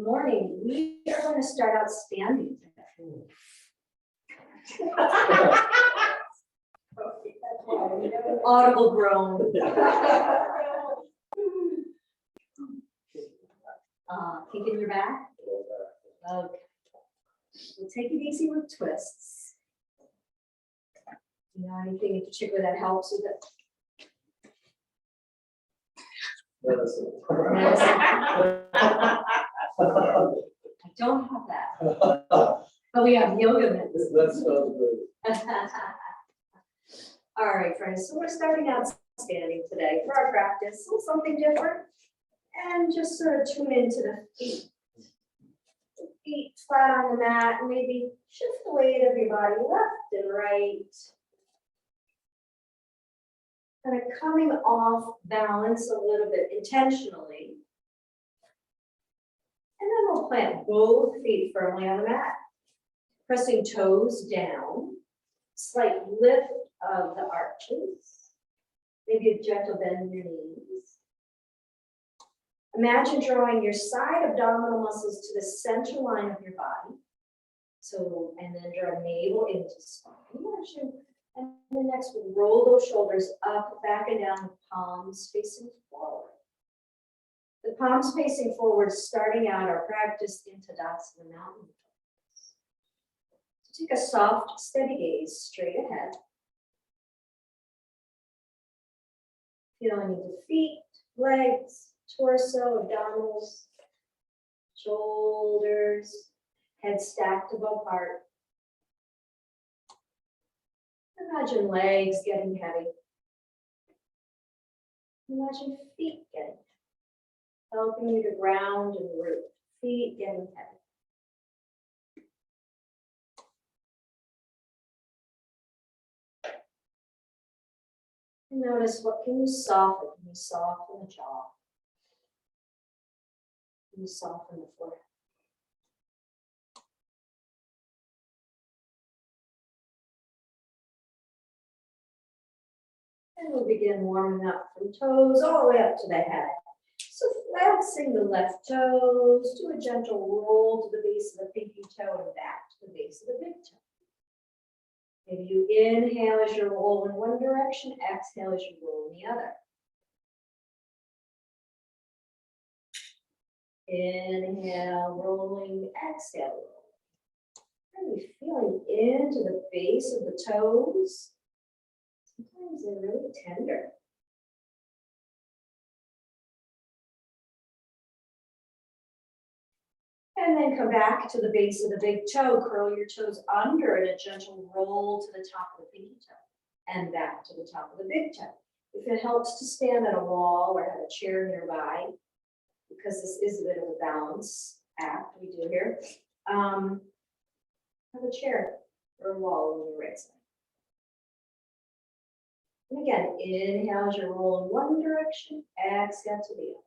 morning. We are going to start out standing. Audible groan. Kicking your back. Okay. We'll take it easy with twists. You know, anything in particular that helps with it? Medicine. I don't have that. But we have yoga medicine. That sounds good. All right, friends. So we're starting out standing today for our practice. Something different. And just sort of tune into the feet. The feet flat on the mat. And maybe shift the weight of your body left and right. Kind of coming off balance a little bit intentionally. And then we'll plant both feet firmly on the mat. Pressing toes down. Slight lift of the arches. Maybe a gentle bend in your knees. Imagine drawing your side abdominal muscles to the center line of your body. So, and then draw navel into spine. And then next we'll roll those shoulders up, back and down, with palms facing forward. The palms facing forward, starting out our practice in Tadasana mountain. So take a soft, steady gaze straight ahead. Feeling into feet, legs, torso, abdominals, shoulders, head stacked above heart. Imagine legs getting heavy. Imagine feet getting heavy, helping you to ground and root. Feet getting heavy. And notice, what can you soften? Can you soften the jaw? Can you soften the forehead? And we'll begin warming up from toes all the way up to the head. So flexing the left toes, do a gentle roll to the base of the pinky toe and back to the base of the big toe. Maybe you inhale as you roll in one direction, exhale as you roll in the other. Inhale, rolling, exhale, rolling. Really feeling into the base of the toes. Sometimes they're really tender. And then come back to the base of the big toe. Curl your toes under and a gentle roll to the top of the pinky toe. And back to the top of the big toe. If it helps to stand on a wall or have a chair nearby, because this is a bit of a balance act we do here, have a chair or a wall on your right side. And again, inhale as you roll in one direction, exhale to the other.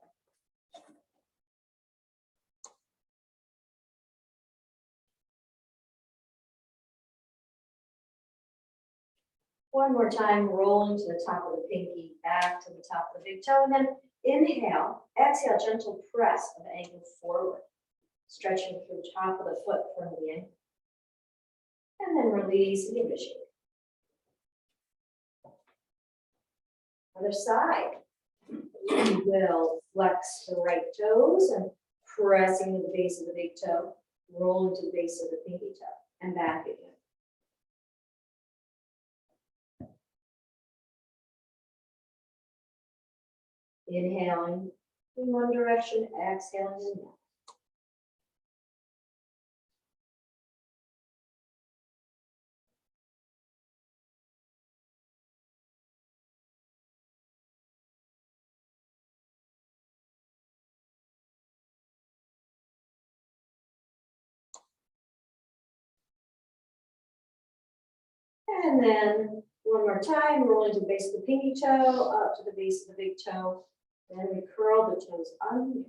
One more time, rolling to the top of the pinky, back to the top of the big toe, and then inhale, exhale, gentle press of the ankle forward, stretching through the top of the foot from the ankle. And then release and give it a shake. Other side. We will flex the right toes and pressing to the base of the big toe, roll into the base of the pinky toe, and back again. Inhaling in one direction, exhaling in the other. And then one more time, rolling to the base of the pinky toe, up to the base of the big toe. Then we curl the toes under,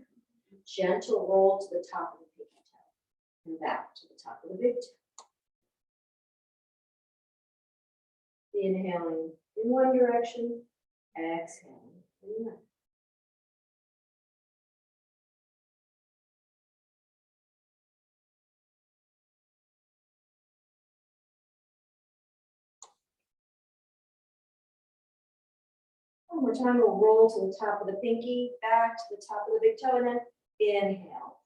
gentle roll to the top of the pinky toe, and back to the top of the big toe. Inhaling in one direction, exhaling in the other. One more time, we'll roll to the top of the pinky, back to the top of the big toe, and then inhale.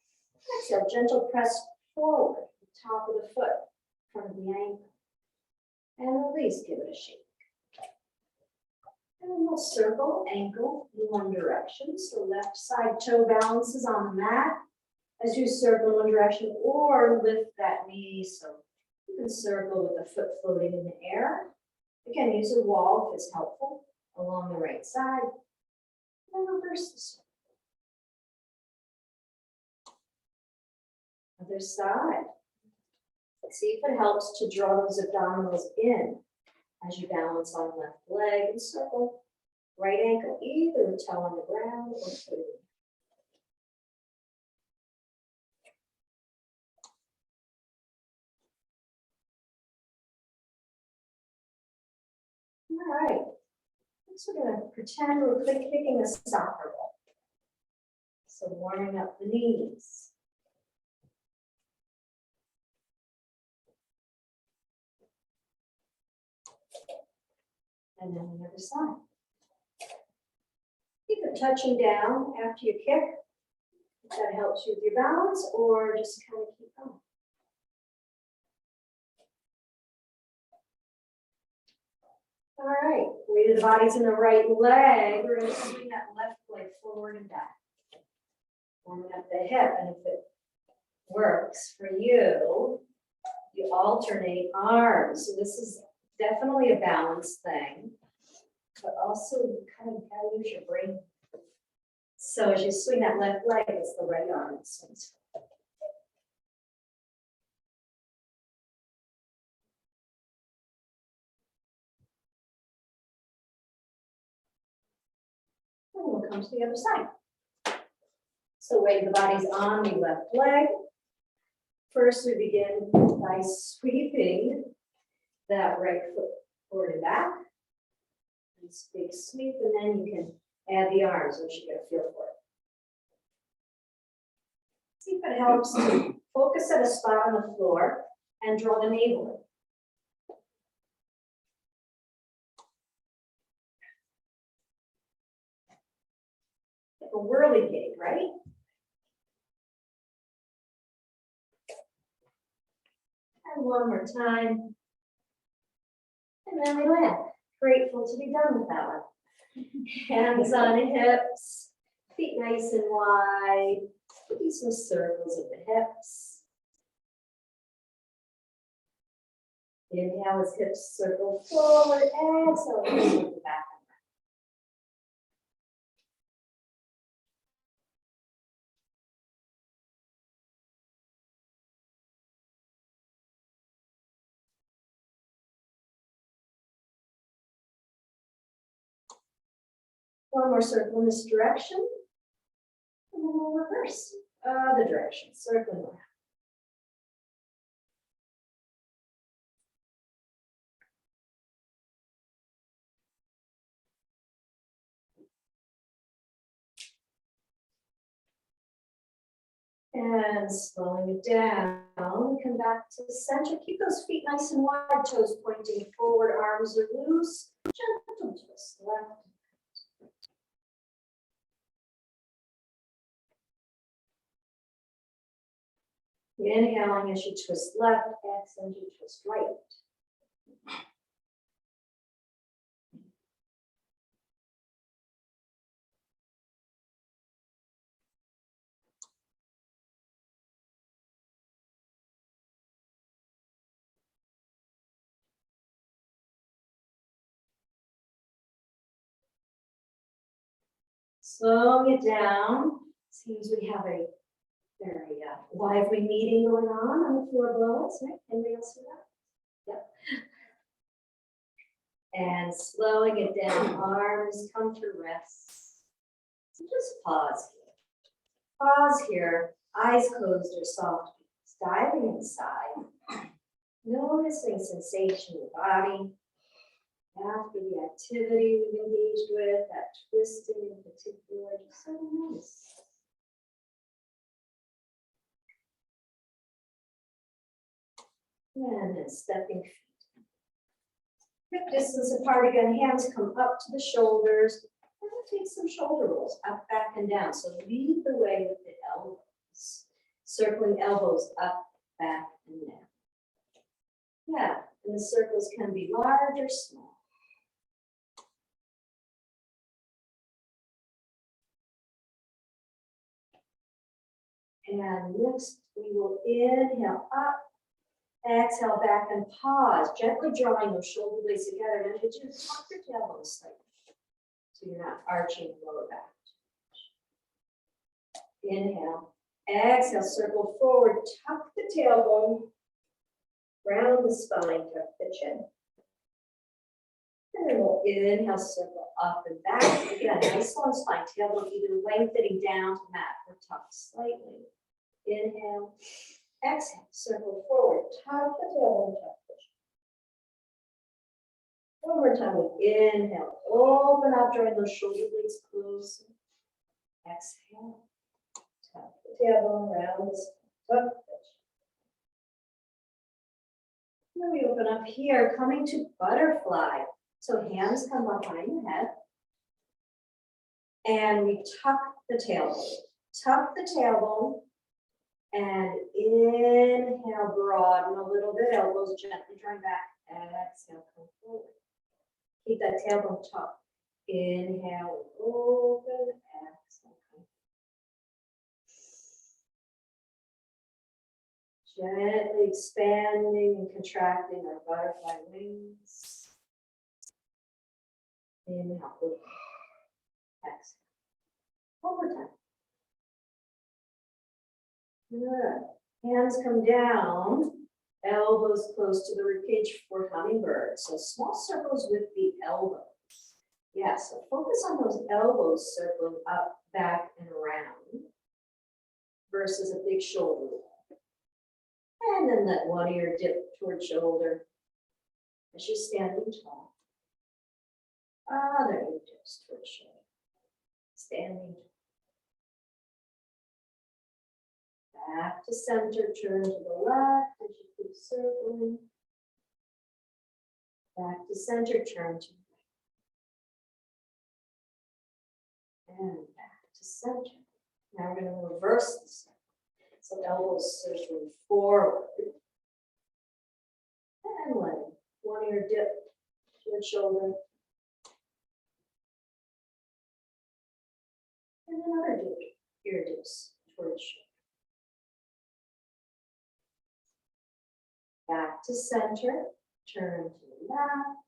Exhale, gentle press forward, the top of the foot, front of the ankle. And release, give it a shake. And then we'll circle ankle in one direction. So left side toe balances on the mat as you circle in one direction, or lift that knee. So you can circle with the foot floating in the air. Again, use a wall if it's helpful along the right side. And reverse the circle. Other side. See if it helps to draw those abdominals in as you balance on left leg and circle right ankle, either a toe on the ground or foot. All right. Next, we're going to pretend we're kicking a soccer ball. So warming up the knees. And then the other side. Keep it touching down after you kick. If that helps you with your balance, or just kind of keep going. All right, weight of the body's in the right leg. We're going to swing that left leg forward and back. Warming up the hip, and if it works for you, you alternate arms. So this is definitely a balance thing, but also you kind of gotta use your brain. So as you swing that left leg, it's the right arm that swings. And we'll come to the other side. So weight of the body's on the left leg. First, we begin by sweeping that right foot forward and back. Nice big sweep, and then you can add the arms once you get a feel for it. See if it helps to focus at a spot on the floor and draw the navel in. Like a whirligig, right? And one more time. And then we land. Grateful to be done with that one. Hands on hips, feet nice and wide. Do some circles of the hips. Inhale as hips circle forward, exhale, circle back. One more circle in this direction. And then we'll reverse the direction, circling around. And slowing it down, come back to the center. Keep those feet nice and wide, toes pointing forward, arms are loose. Gentle twist left. Inhaling as you twist left, exhaling as you twist right. Slowing it down. Seems we have a very lively meeting going on the floor below us, right? Anybody else see that? Yep. And slowing it down, arms come to rest. So just pause here. Pause here, eyes closed or soft, diving inside. Noticing sensation in the body. After the activity we've engaged with, that twisting in particular, just sort of notice. And then stepping feet. Hip distance apart again, hands come up to the shoulders, take some shoulder rolls up, back, and down. So lead the way with the elbows. Circling elbows up, back, and down. Yeah, and the circles can be large or small. And next, we will inhale up, exhale back, and pause, gently drawing those shoulder blades together. And as you tuck your tailbone slightly, so you're not arching the lower back. Inhale, exhale, circle forward, tuck the tailbone, round the spine, tuck the chin. And then we'll inhale, circle up and back. Again, nice long spine, tailbone either lengthening down to mat or tuck slightly. Inhale, exhale, circle forward, tuck the tailbone, tuck the chin. One more time, we inhale, open up, drawing those shoulder blades close. Exhale, tuck the tailbone, round the spine, tuck the chin. Then we open up here, coming to butterfly. So hands come behind the head. And we tuck the tailbone. Tuck the tailbone. And inhale, broaden a little bit, elbows gently drawing back. Exhale, come forward. Keep that tailbone tucked. Inhale, open, exhale, come forward. Gently expanding and contracting our butterfly wings. Inhale, open, exhale. One more time. Good. Hands come down, elbows close to the ribcage for hummingbird. So small circles with the elbows. Yeah, so focus on those elbows circling up, back, and around versus a big shoulder roll. And then let one ear dip toward shoulder as you're standing tall. Other ear dips toward shoulder. Standing tall. Back to center, turn to the left as you keep circling. Back to center, turn to the right. And back to center. Now we're going to reverse the circle. So elbows circling forward. And let one ear dip toward shoulder. And another dip, ear dips toward shoulder. Back to center, turn to the left,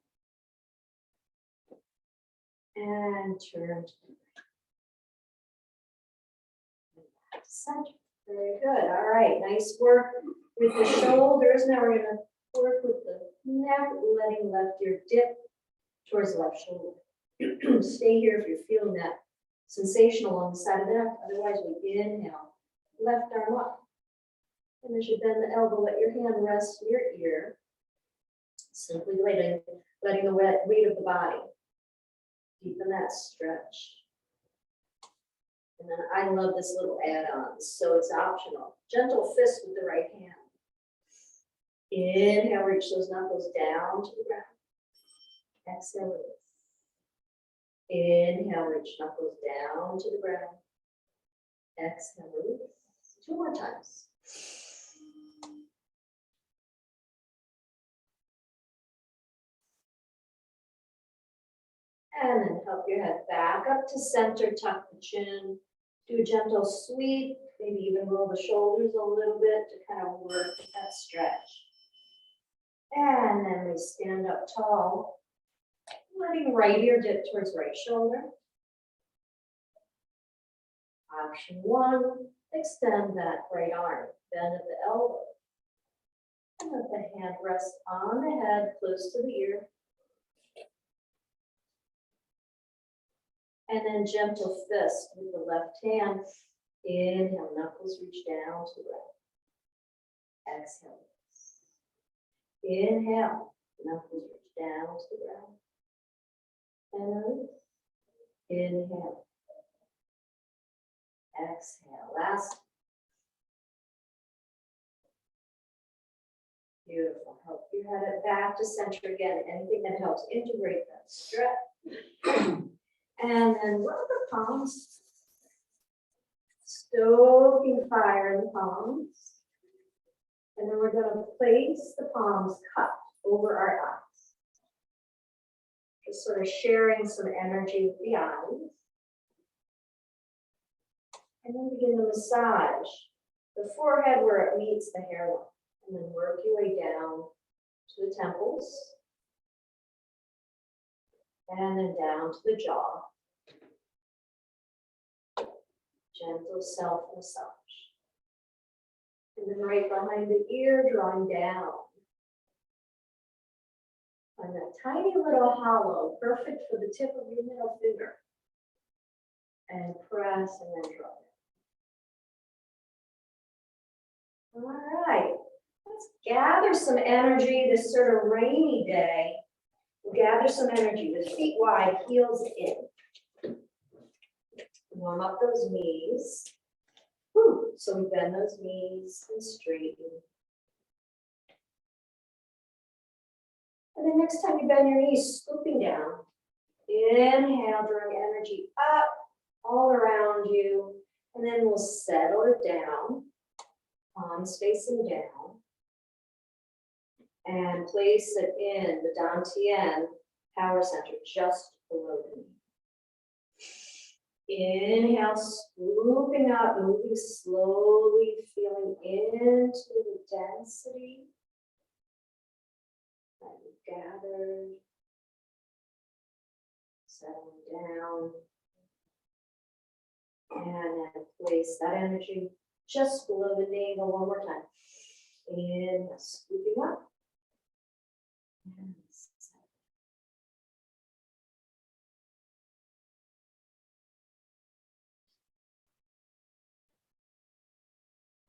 and turn to the right. And back to center. Very good. All right, nice work with the shoulders. Now we're going to work with the neck, letting left ear dip towards the left shoulder. Stay here if you're feeling that sensation along the side of the neck. Otherwise, we inhale, left arm up. And as you bend the elbow, let your hand rest near your ear. Simply letting the weight of the body deepen that stretch. And then I love this little add-on, so it's optional. Gentle fist with the right hand. Inhale, reach those knuckles down to the ground. Exhale, release. Inhale, reach knuckles down to the ground. Exhale, release. 2 more times. And then help your head back up to center, tuck the chin. Do a gentle sweep, maybe even roll the shoulders a little bit to kind of work that stretch. And then we stand up tall, letting right ear dip towards right shoulder. Option 1, extend that right arm, bend at the elbow. And let the hand rest on the head, close to the ear. And then gentle fist with the left hand. Inhale, knuckles reach down to the ground. Exhale. Inhale, knuckles reach down to the ground. And release. Inhale. Exhale. Last. Beautiful. Help your head back to center again. Anything that helps integrate that stretch. And then rub the palms, stoking fire in the palms. And then we're going to place the palms cupped over our eyes. Just sort of sharing some energy with the eyes. And then begin to massage the forehead where it meets the hairline. And then work your way down to the temples. And then down to the jaw. Gentle self-massage. And then right behind the ear, drawing down. On that tiny little hollow, perfect for the tip of your middle finger. And press and then draw down. All right, let's gather some energy this sort of rainy day. We'll gather some energy with feet wide, heels in. Warm up those knees. Whew. So we bend those knees and straighten. And then next time you bend your knees, scooping down. Inhale, drawing energy up, all around you. And then we'll settle it down, palms facing down. And place it in the Dantian power center, just below the knee. Inhale, swooping up, moving slowly, feeling into the density that you gathered, settling down, and then place that energy just below the navel one more time. Inhale, swooping up, and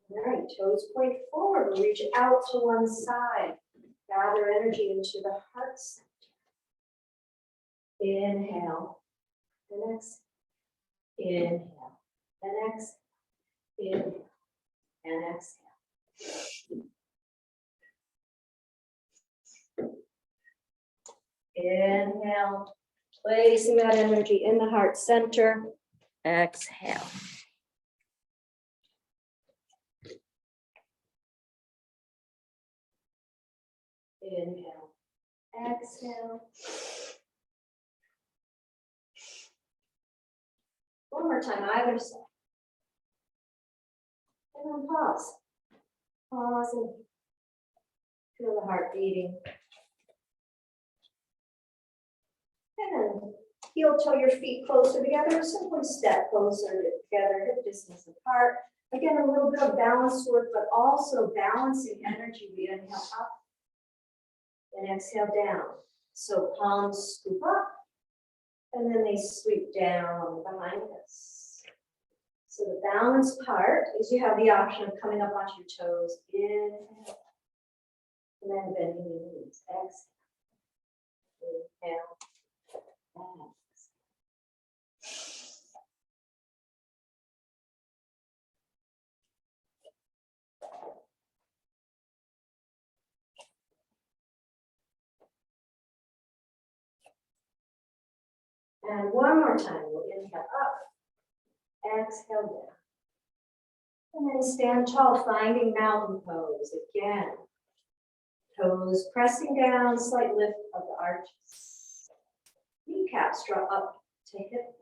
all right, toes point forward, reach out to one side. Gather energy into the heart center. Inhale and exhale. Inhale and exhale. Inhale and exhale. Inhale, placing that energy in the heart center. Exhale. Inhale, exhale. One more time, either side. And then pause. Pause and feel the heart beating. And then heel toe your feet closer together. Simply step closer together, hip distance apart. Again, a little bit of balance work, but also balancing energy. We inhale up. And exhale down. So palms scoop up, and then they sweep down behind us. So the balance part is you have the option of coming up onto your toes. Inhale, and then bending your knees. Exhale. Inhale, and exhale. And one more time, we'll inhale up, exhale down. And then stand tall, finding mountain pose again. Toes pressing down, slight lift of the arches. Kneecaps draw up to hip.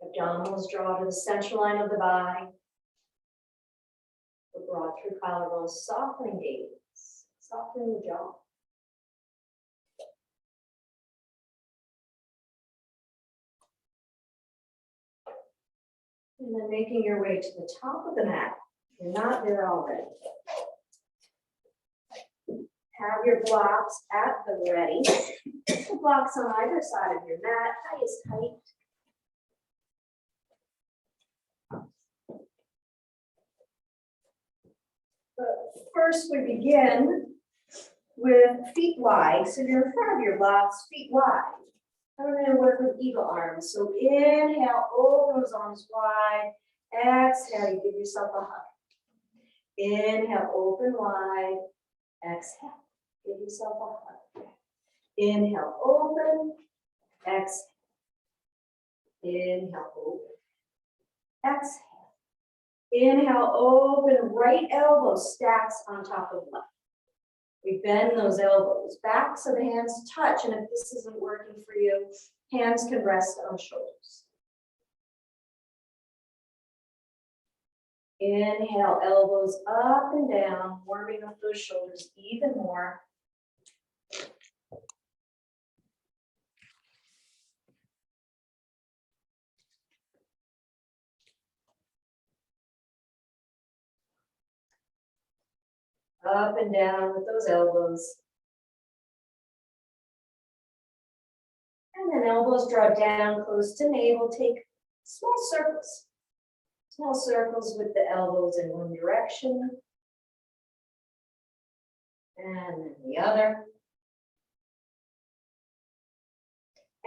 Abdominals draw to the central line of the body. The broad through collarbones, softening gaze, softening the jaw. And then making your way to the top of the mat. You're not there already. Have your blocks at the ready. The blocks on either side of your mat, highest height. But first we begin with feet wide. So you're in front of your blocks, feet wide. And we're going to work with eagle arms. So inhale, open those arms wide. Exhale, you give yourself a hug. Inhale, open wide. Exhale, give yourself a hug. Inhale, open. Exhale. Inhale, open. Exhale. Inhale, open. Right elbow stacks on top of left. We bend those elbows back so the hands touch. And if this isn't working for you, hands can rest on shoulders. Inhale, elbows up and down, warming up those shoulders even more. Up and down with those elbows. And then elbows draw down close to navel. Take small circles. Small circles with the elbows in one direction. And then the other.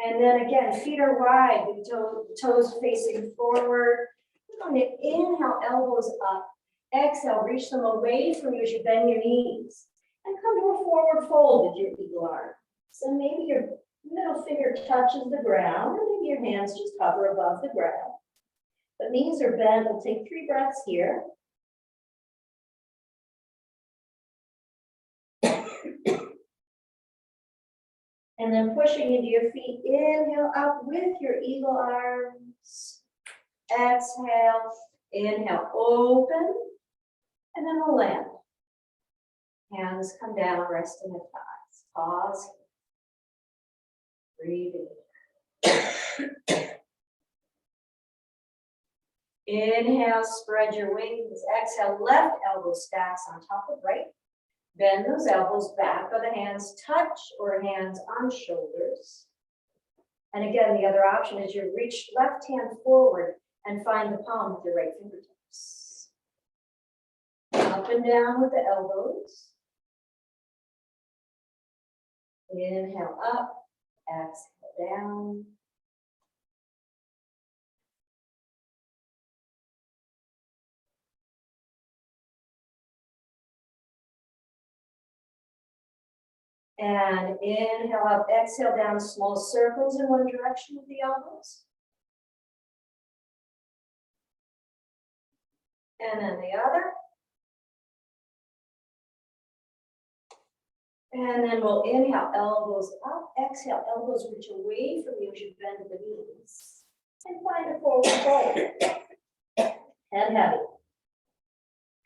And then again, feet are wide, the toes facing forward. We're going to inhale, elbows up. Exhale, reach them away from you as you bend your knees. And come to a forward fold with your eagle arm. So maybe your middle finger touches the ground, or maybe your hands just hover above the ground. The knees are bent. We'll take 3 breaths here. And then pushing into your feet, inhale up with your eagle arms. Exhale, inhale, open, and then we'll land. Hands come down, resting the thighs. Pause. Breathe in. Inhale, spread your wings. Exhale, left elbow stacks on top of right. Bend those elbows back, or the hands touch or hands on shoulders. And again, the other option is you reach left hand forward and find the palm with your right fingertips. Up and down with the elbows. Inhale up, exhale down. And inhale up, exhale down, small circles in one direction with the elbows. And then the other. And then we'll inhale, elbows up, exhale, elbows reach away from you as you bend the knees. And find a forward fold. Head heavy.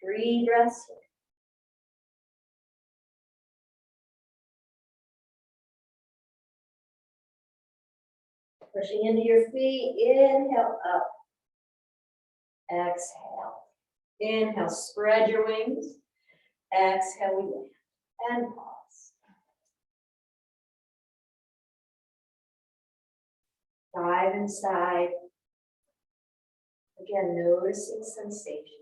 3 breaths here. Pushing into your feet, inhale up. Exhale. Inhale, spread your wings. Exhale, we land. And pause. Dive inside. Again, noticing sensation.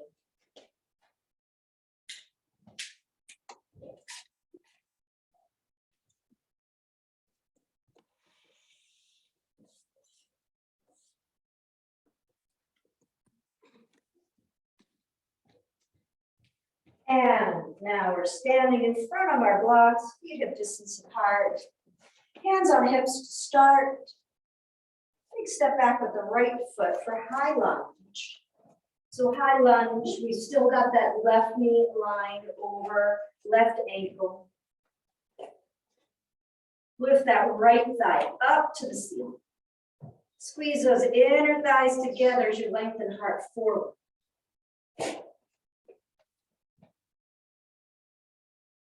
And now we're standing in front of our blocks, feet hip distance apart. Hands on hips to start. Take a step back with the right foot for high lunge. So high lunge, we still got that left knee lined over left ankle. Lift that right thigh up to the ceiling. Squeeze those inner thighs together as you lengthen heart forward.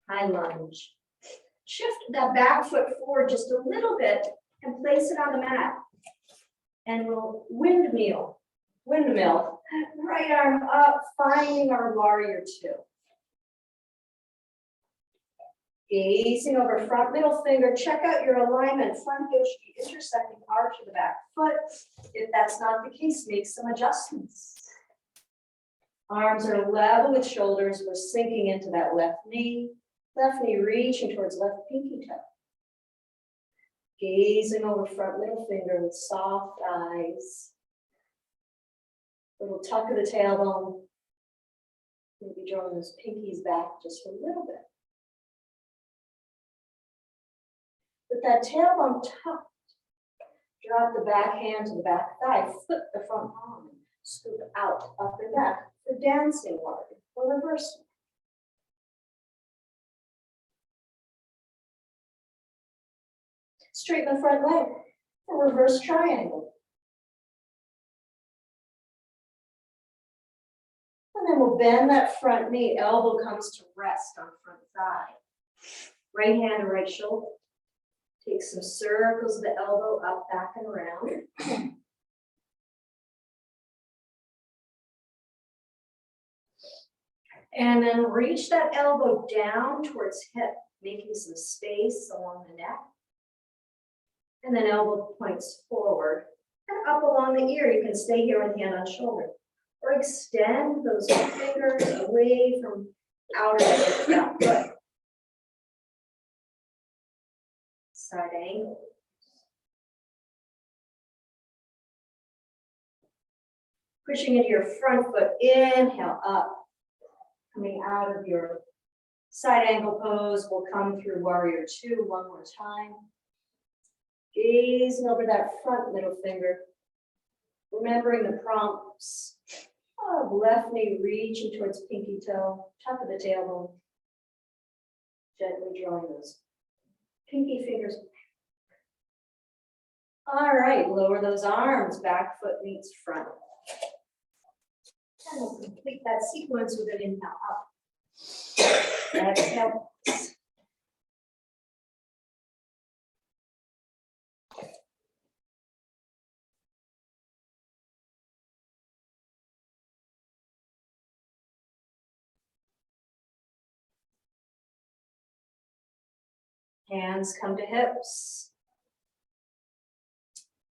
High lunge. Shift that back foot forward just a little bit and place it on the mat. And we'll windmill, right arm up, finding our warrior 2. Gazing over front middle finger, check out your alignment, front heel should be intersecting arch of the back foot. If that's not the case, make some adjustments. Arms are level with shoulders, we're sinking into that left knee reaching towards left pinky toe. Gazing over front middle finger with soft eyes. Little tuck of the tailbone. Maybe drawing those pinkies back just a little bit. With that tailbone tucked, Drop the back hand to the back thigh, flip the front palm, scoop out, up and back for dancing warrior or reverse. Straighten the front leg for reverse triangle. And then we'll bend that front knee, elbow comes to rest on front thigh. Right hand to right shoulder. Take some circles of the elbow up, back, and around. And then reach that elbow down towards hip, making some space along the neck. And then elbow points forward and up along the ear. You can stay here with hand on shoulder. Or extend those fingers away from outer edge of that foot. Side angle. Pushing into your front foot, inhale up. Coming out of your side angle pose, we'll come through warrior two one more time. Gazing over that front middle finger. Remembering the prompts of left knee reaching towards pinky toe, top of the tailbone. Gently drawing those pinky fingers back. All right, lower those arms, back foot meets front. And we'll complete that sequence with an inhale up. Exhale. Hands come to hips.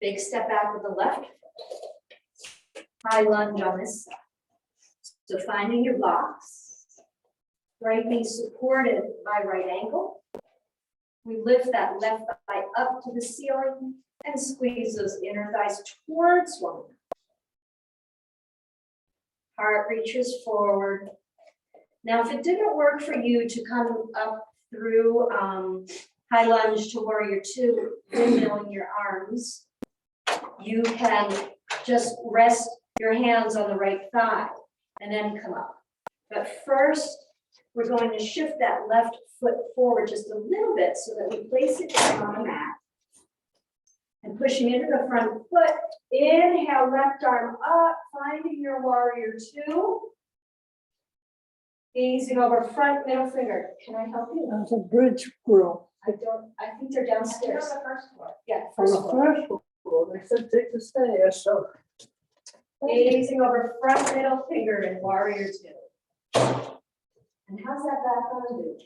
Big step back with the left foot. High lunge on this side. So finding your blocks. Right knee supported by right ankle. We lift that left thigh up to the ceiling and squeeze those inner thighs towards one another. Heart reaches forward. Now, if it didn't work for you to come up through high lunge to warrior two, windmilling your arms, you can just rest your hands on the right thigh and then come up. But first, we're going to shift that left foot forward just a little bit so that we place it down on the mat. And pushing into the front foot, inhale, left arm up, finding your warrior two. Gazing over front middle finger. Can I help you? There's a bridge grill. I think they're downstairs. On the first floor. Yeah, On first the floor. first floor, they said take the stairs, so. Gazing over front middle finger in warrior two. And how's that back on do?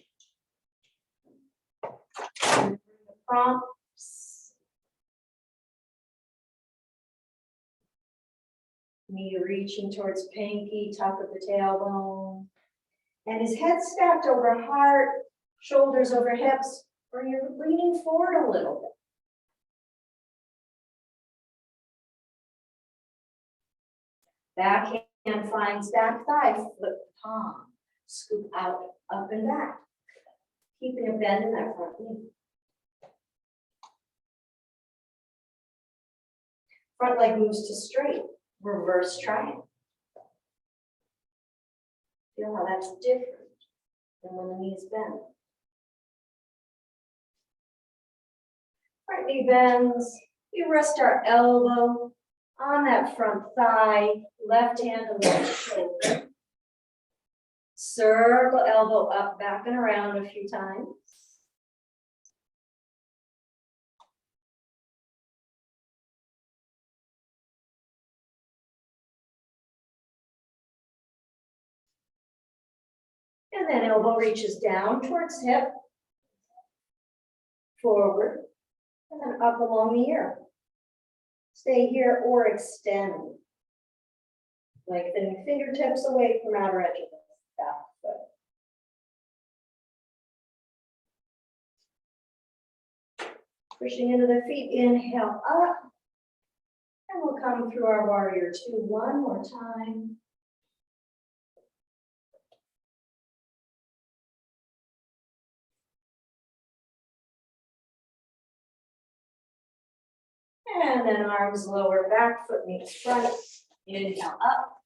And the prompts. Knee reaching towards pinky, top of the tailbone. And his head stacked over heart, shoulders over hips, or you're leaning forward a little bit. Back hand finds back thigh, flip palm, scoop out, up and back. Keeping a bend in that front knee. Front leg moves to straight, reverse triangle. Feel how that's different than when the knees bend. Front knee bends, we rest our elbow on that front thigh, left hand to left shoulder. Circle elbow up, back and around a few times. And then elbow reaches down towards hip, forward, and then up along the ear. Stay here or extend. Lengthening fingertips away from outer edge of the back foot. Pushing into the feet, inhale up. And we'll come through our warrior two one more time. And then arms lower, back foot meets front. Inhale up.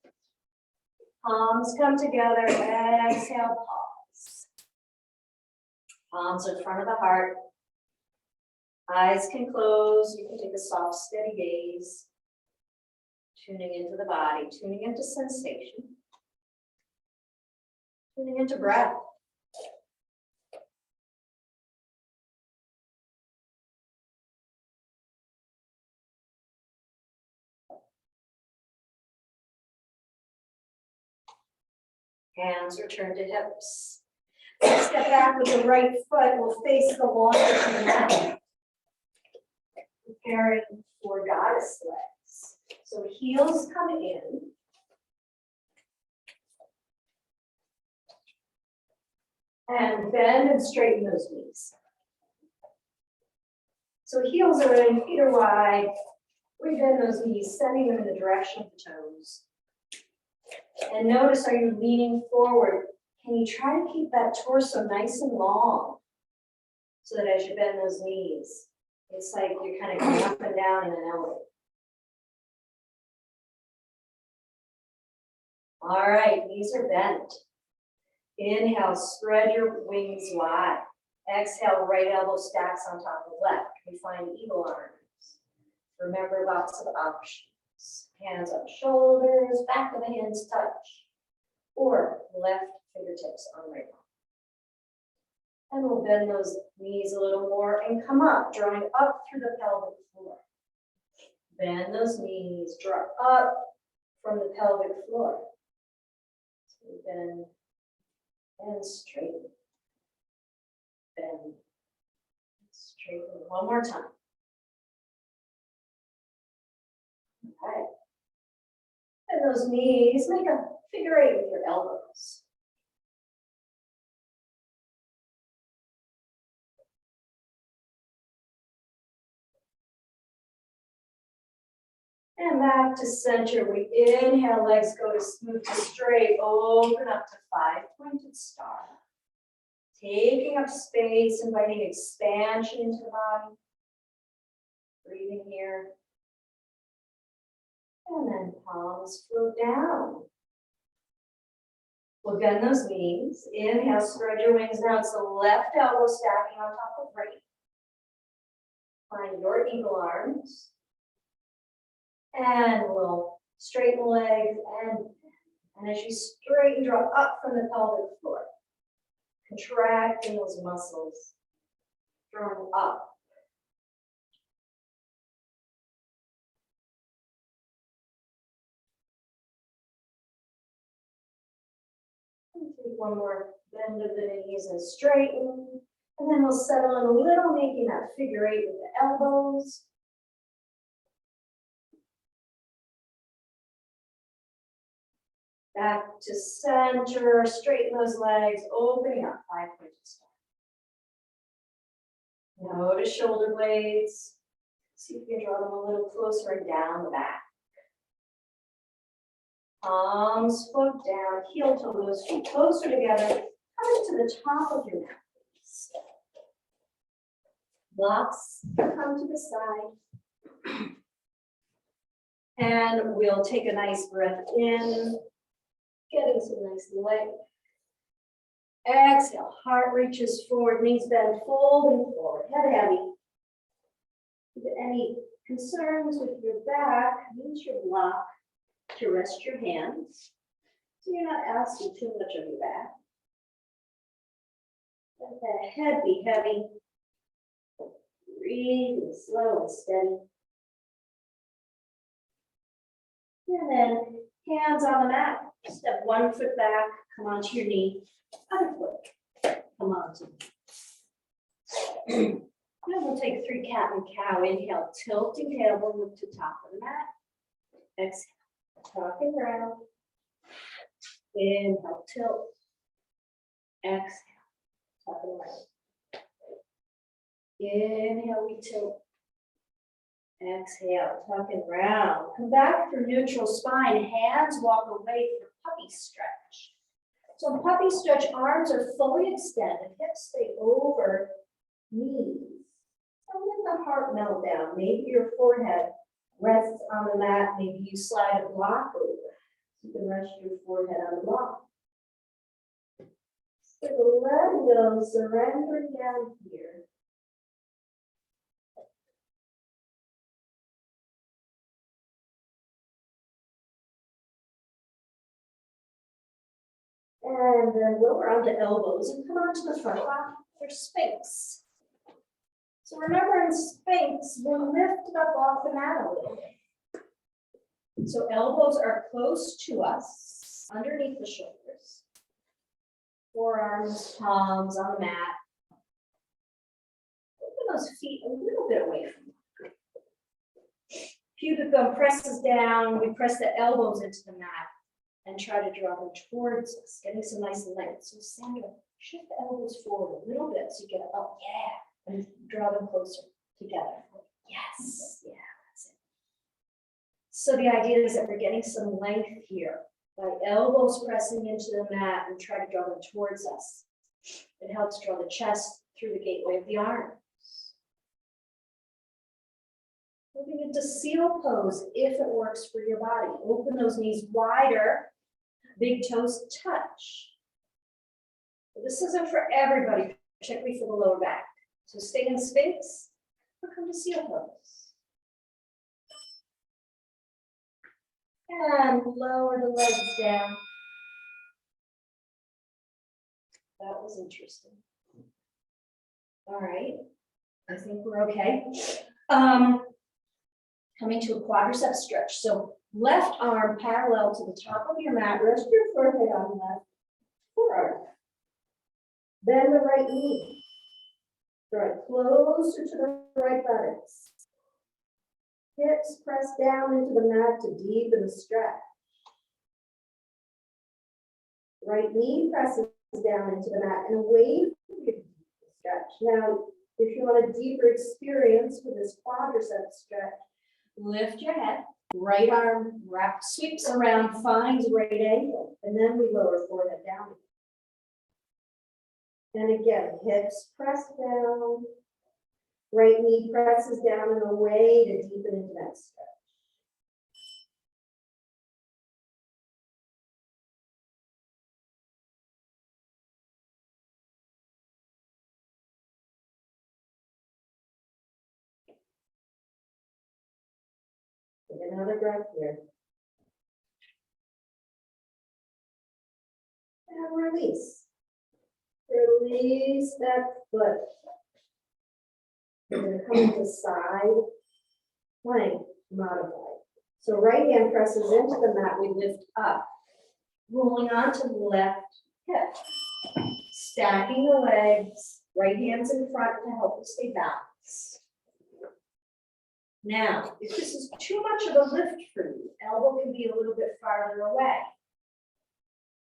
Palms come together. Exhale, pause. Palms in front of the heart. Eyes can close. You can take a soft, steady gaze. Tuning into the body, tuning into sensation. Tuning into breath. Hands return to hips. Step back with the right foot. We'll face the longer to the mat. Preparing for goddess legs. So heels come in. And bend and straighten those knees. So heels are in, feet are wide. We bend those knees, sending them in the direction of the toes. And notice, are you leaning forward? Can you try to keep that torso nice and long so that as you bend those knees, it's like you're kind of going up and down in an elevator. All right, knees are bent. Inhale, spread your wings wide. Exhale, right elbow stacks on top of left. We find eagle arms. Remember, lots of options. Hands on shoulders, back of the hands touch. Or left fingertips on right arm. And we'll bend those knees a little more and come up, drawing up through the pelvic floor. Bend those knees, draw up from the pelvic floor. So we bend and straighten. Bend, straighten. One more time. Okay. And those knees, make a figure eight with your elbows. And back to center. We inhale, legs go to move to straight. Open up to five-pointed star. Taking up space, inviting expansion into the body. Breathing here. And then palms float down. We'll bend those knees. Inhale, spread your wings. Now it's the left elbow stacking on top of right. Find your eagle arms. And we'll straighten the legs and as you straighten, draw up from the pelvic floor. Contracting those muscles. Drawing up. Take one more bend of the knees and straighten. And then we'll settle in a little, making that figure eight with the elbows. Back to center, straighten those legs, opening up, five-pointed star. Notice shoulder blades. See if you can draw them a little closer and down the back. Palms float down, heel toes, feet closer together, coming to the top of your mat. Blocks come to the side. And we'll take a nice breath in, getting some nice length. Exhale, heart reaches forward, knees bend, folding forward, head heavy. If any concerns with your back, use your block to rest your hands, so you're not asking too much of your back. Let that head be heavy. Breathing slow and steady. And then hands on the mat. Step one foot back, come onto your knee. Other foot, come onto the knee. Now we'll take 3 cat and cow. Inhale, tilting tailbone, look to top of the mat. Exhale, talking round. Inhale, tilt. Exhale, talking round. Inhale, we tilt. Exhale, talking round. Come back through neutral spine. Hands walk away for puppy stretch. So in puppy stretch, arms are fully extended, hips stay over knees. And let the heart melt down. Maybe your forehead rests on the mat. Maybe you slide a block over. You can rest your forehead on the block. So letting go, surrendering down here. And then lower onto elbows and come onto the front for Sphinx. So remember in Sphinx, we're lifted up off the mat a little bit. So elbows are close to us, underneath the shoulders. Forearms, palms on the mat. Open those feet a little bit away from you. Pubic bone presses down. We press the elbows into the mat and try to draw them towards us, getting some nice length. So Sandra, shift the elbows forward a little bit so you get up, yeah, and draw them closer together. Yes, yeah, that's it. So the idea is that we're getting some length here by elbows pressing into the mat and try to draw them towards us. It helps draw the chest through the gateway of the arms. Moving into seal pose if it works for your body. Open those knees wider, big toes touch. But this isn't for everybody, particularly for the lower back. So stay in Sphinx or come to seal pose. And lower the legs down. That was interesting. All right, I think we're okay. Coming to a quadricep stretch. So left arm parallel to the top of your mat. Rest your forehead on the left forearm. Bend the right knee. Draw it closer to the right buttocks. Hips press down into the mat to deepen the stretch. Right knee presses down into the mat and away from your stretch. Now, if you want a deeper experience with this quadricep stretch, lift your head, right arm sweeps around, finds right ankle, and then we lower forehead down. And again, hips press down, right knee presses down and away to deepen into that stretch. Take another breath here. And release. Release that foot. We're going to come to side plank modified. So right hand presses into the mat, we lift up, rolling onto the left hip. Stacking the legs, right hand's in front to help us stay balanced. Now, if this is too much of a lift for you, elbow can be a little bit farther away.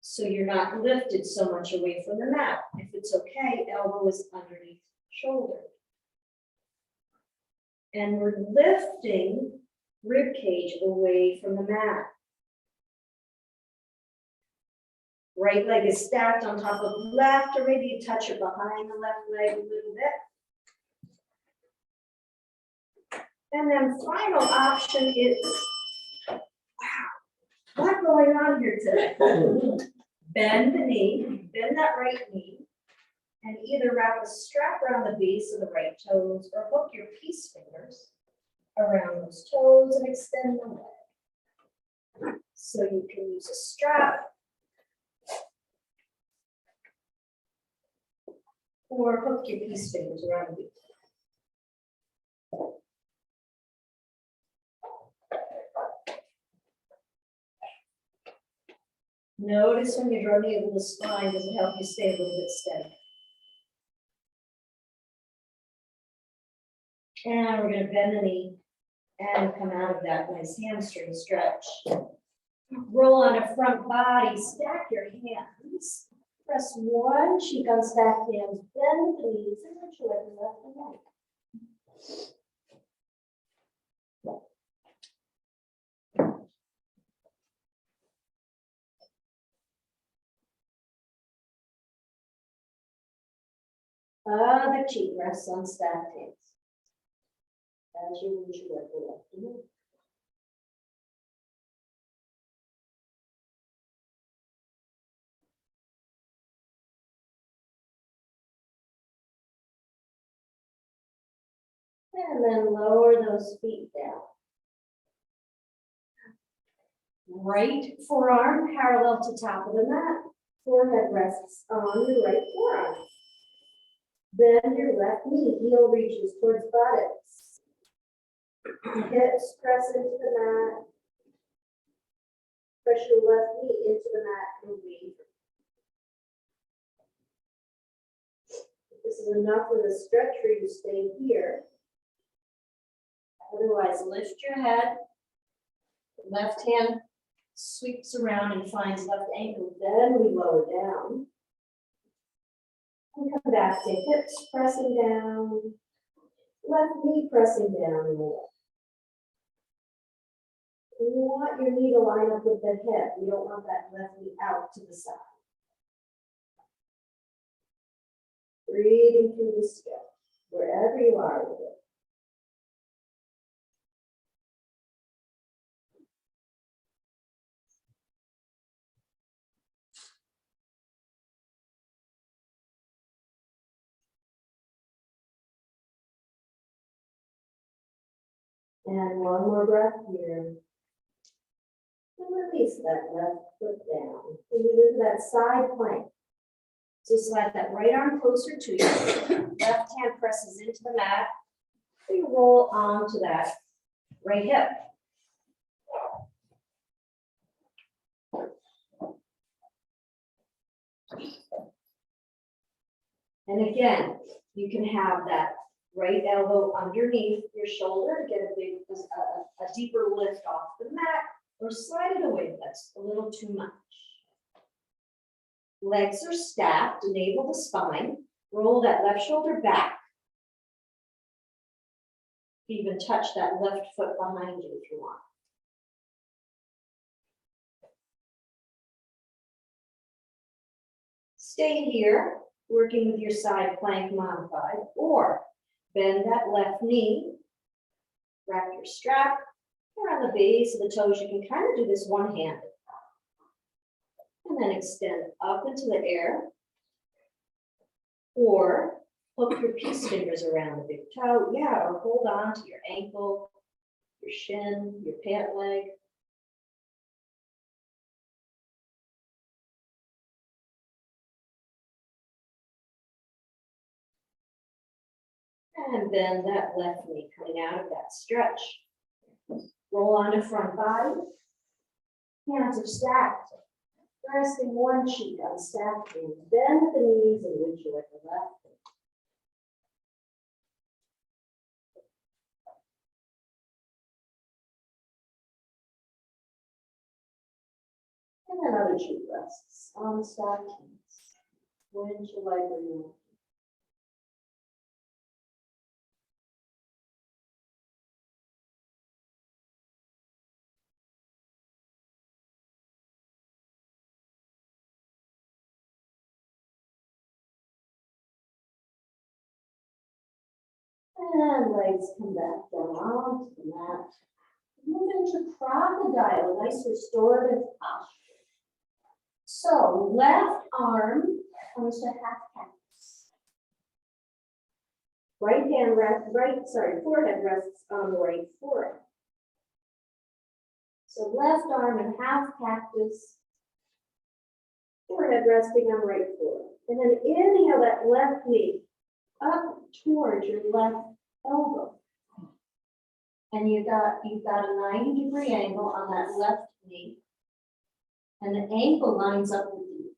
So you're not lifted so much away from the mat. If it's okay, elbow is underneath shoulder. And we're lifting rib cage away from the mat. Right leg is stacked on top of the left, or maybe you touch it behind the left leg a little bit. And then final option is, wow, what's going on here today? Bend the knee, bend that right knee, and either wrap a strap around the base of the right toes or hook your peace fingers around those toes and extend the leg. So you can use a strap or hook your peace fingers around the base. Notice when you're drawing over the spine, does it help you stay a little bit steady? And we're going to bend the knee and come out of that nice hamstring stretch. Roll on a front body, stack your hands. Press one cheek on stacked hands, bend the knees, and reach away from left and right. Other cheek rests on stacked hands. as you lose your left or left knee. And then lower those feet down. Right forearm parallel to top of the mat. Forehead rests on the right forearm. Bend your left knee, heel reaches towards buttocks. Hips press into the mat. Press your left knee into the mat and breathe. If this is enough of a stretch for you, stay here. Otherwise, lift your head. Left hand sweeps around and finds left ankle. Then we lower down. And come back to hips pressing down. Left knee pressing down and away. And you want your knee to line up with the hip. You don't want that left knee out to the side. Breathing through the stretch, wherever you are with it. And one more breath here. And release that left foot down. And you move to that side plank. So slide that right arm closer to you. Left hand presses into the mat. You roll onto that right hip. And again, you can have that right elbow underneath your shoulder to get a deeper lift off the mat, or slide it away if that's a little too much. Legs are stacked, enable the spine. Roll that left shoulder back. Even touch that left foot behind you if you want. Stay here, working with your side plank modified, or bend that left knee, wrap your strap around the base of the toes. You can kind of do this one-handed. And then extend up into the air, or hook your peace fingers around the big toe. Yeah, or hold on to your ankle, your shin, your pant leg. And bend that left knee coming out of that stretch. Roll onto front body. Hands are stacked. Resting one cheek on stacked hands. Bend the knees and reach with the left. And another cheek rests on stacked hands. Winch your leg removed. And legs come back down onto the mat. Move into crocodile, a nice restorative posture. So left arm comes to half cactus. Forehead rests on the right forehead. So left arm and half cactus. Forehead resting on right forehead. And then inhale that left knee up towards your left elbow. And you've got a 90-degree angle on that left knee. And the ankle lines up with you.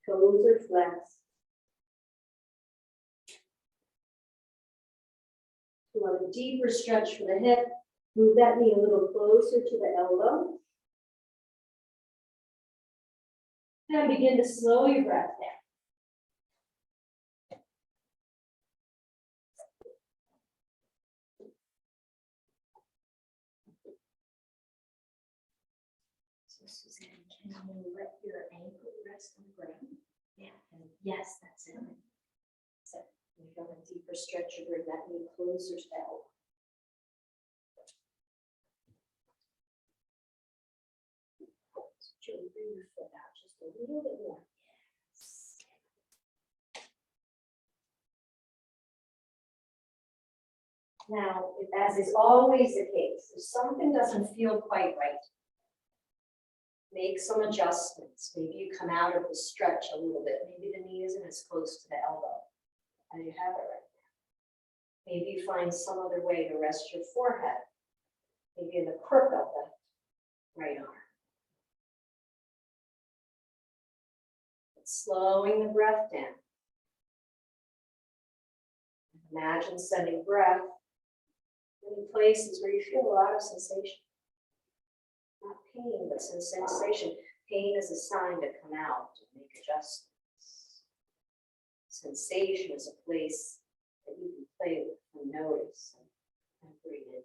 Toes are flexed. You want a deeper stretch for the hip. Move that knee a little closer to the elbow. And begin to slow your breath down. So Suzanne, can you let your ankle rest on the ground? Yeah, and yes, that's it. So You feel a deeper stretch, you bring that knee closer to the elbow. So bring your foot out just a little bit more. Yes. Now, as is always the case, if something doesn't feel quite right, make some adjustments. Maybe you come out of the stretch a little bit. Maybe the knee isn't as close to the elbow as you have it right now. Maybe you find some other way to rest your forehead. Maybe in the crook of the right arm. Slowing the breath down. Imagine sending breath in places where you feel a lot of sensation. Not pain, but some sensation. Pain is a sign to come out and make adjustments. Sensation is a place that you can play with and notice and breathe in.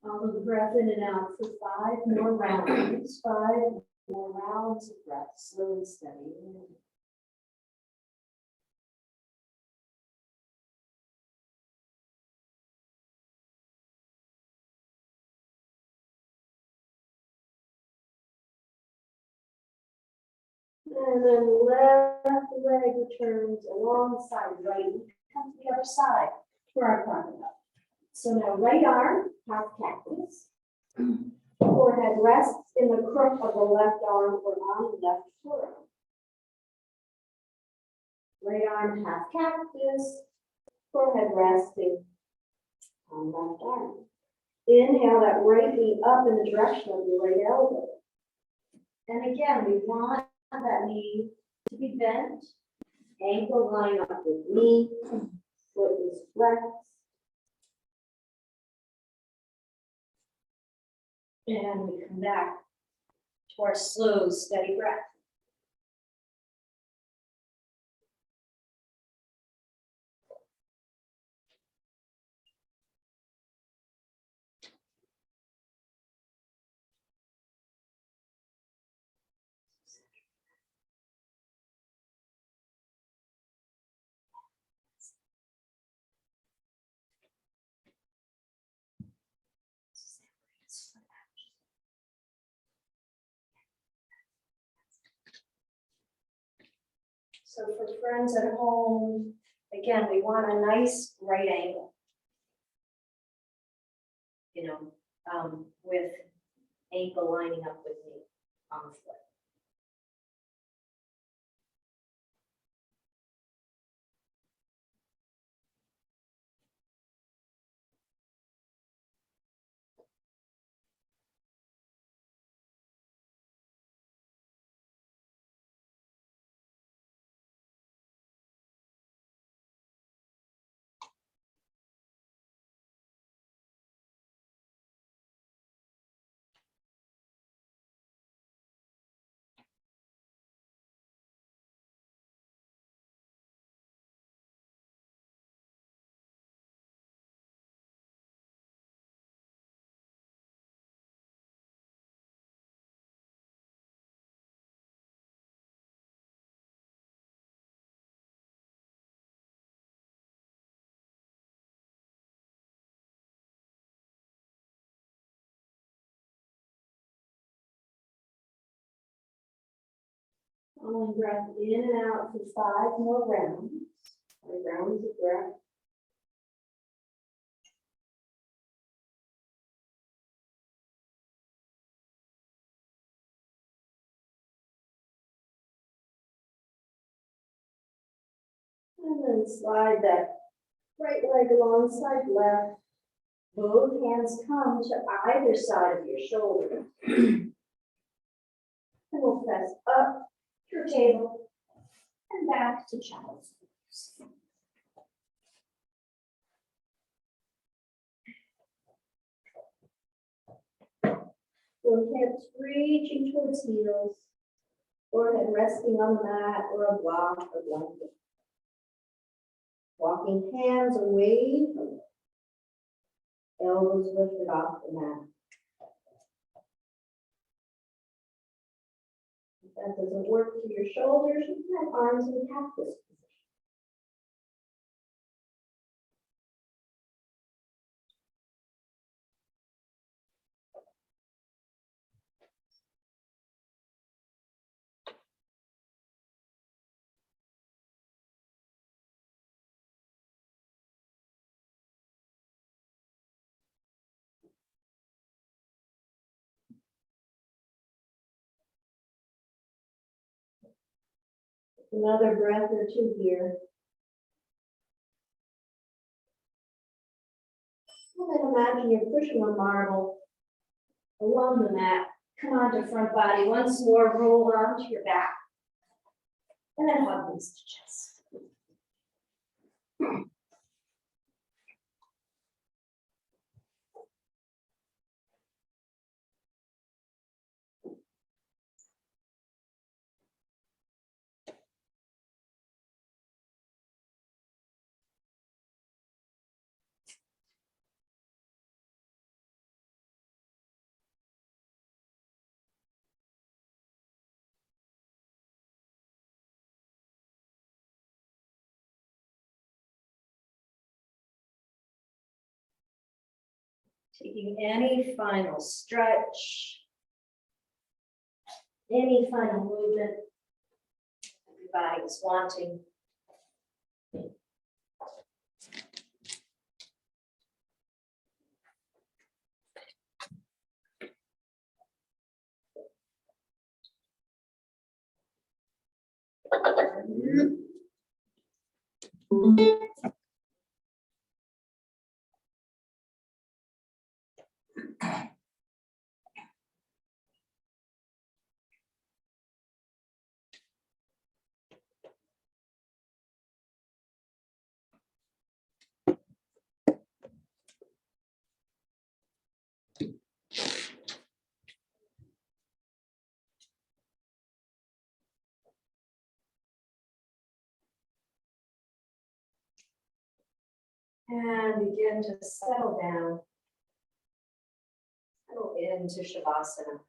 Follow the breath in and out for 5 more rounds. 5 more rounds of breath, slow and steady. And then left leg returns alongside right. Come to the other side where I'm talking about. So now right arm, half cactus. Forehead rests in the crook of the left arm or on the left forearm. Right arm, half cactus. Forehead resting on left arm. Inhale that right knee up in the direction of your right elbow. And again, we want that knee to be bent. Ankle line up with knee. Foot is flexed. And we come back to our slow, steady breath. So for friends at home, again, we want a nice right angle. With ankle lining up with knee on the foot. Following breath in and out for 5 more rounds. 5 rounds of breath. And then slide that right leg alongside left. Both hands come to either side of your shoulder. And we'll press up through table and back to child's pose. So hips reaching towards heels, forehead resting on the mat or a block or blanket. Walking hands away from it. Elbows lifted off the mat. If that doesn't work for your shoulders, you can have arms in cactus position. Another breath or two here. And then imagine you're pushing a marble along the mat. Come onto front body once more, roll onto your back. And then hug knees to chest. Taking any final stretch, any final movement your body is wanting. And begin to settle down. Settle into Shavasana.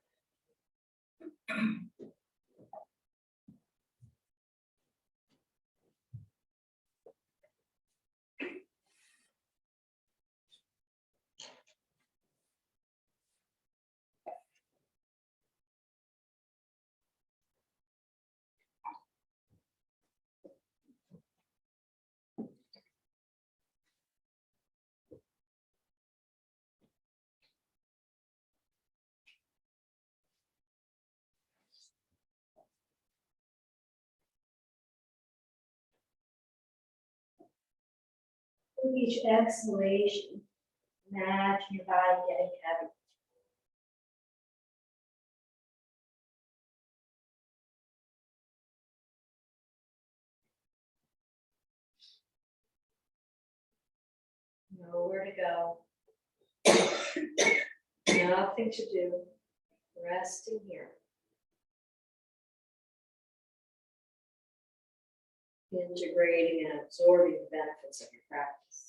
With each exhalation, imagine your body getting heavy. Nowhere to go. Nothing to do. Resting here. Integrating and absorbing the benefits of your practice.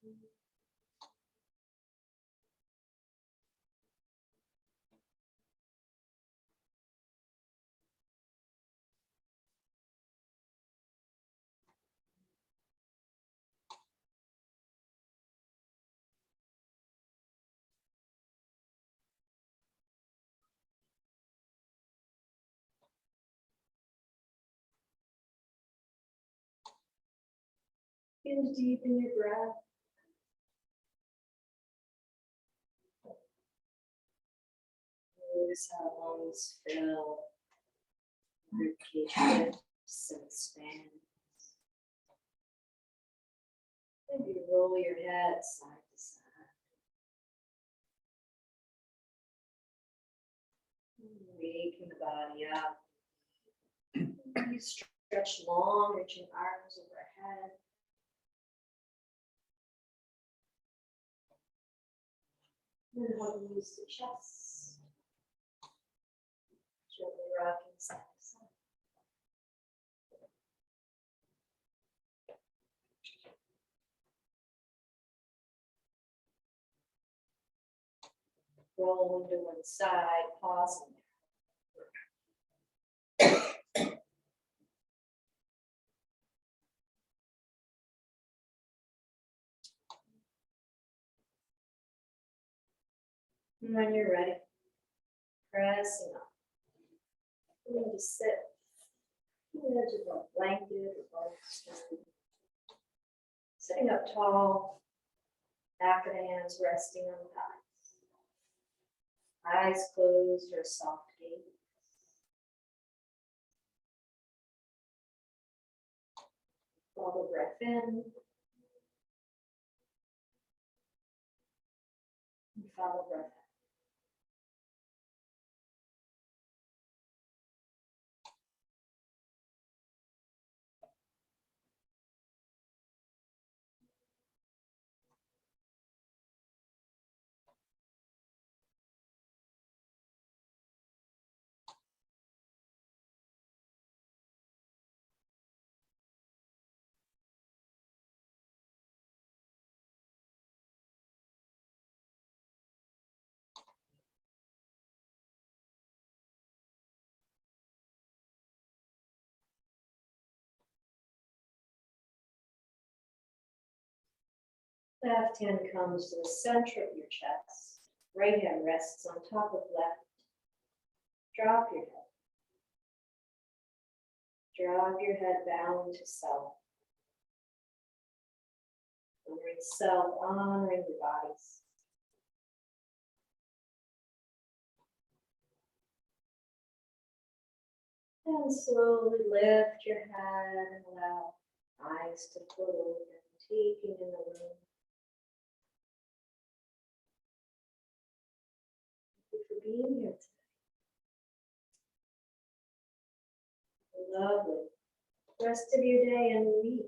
Feel deep in your breath. Notice how lungs fill, ribcage lifts and expands. Maybe roll your head side to side. Waking the body up. You stretch long, reaching arms overhead. And then use the chest. Gently rocking side to side. Roll to one side, pausing. And when you're ready, pressing up. You need to sit on the edge of a blanket or bolster. Sitting up tall, back of the hands resting on the thighs. Eyes closed or soft gaze. Follow the breath in. And follow breath out. Left hand comes to the center of your chest. Right hand rests on top of left. Drop your head. Drop your head down to self. Honoring self, honoring the bodies. And slowly lift your head and allow eyes to float open, taking in the room. Thank you for being here today. Lovely. Rest of your day and week.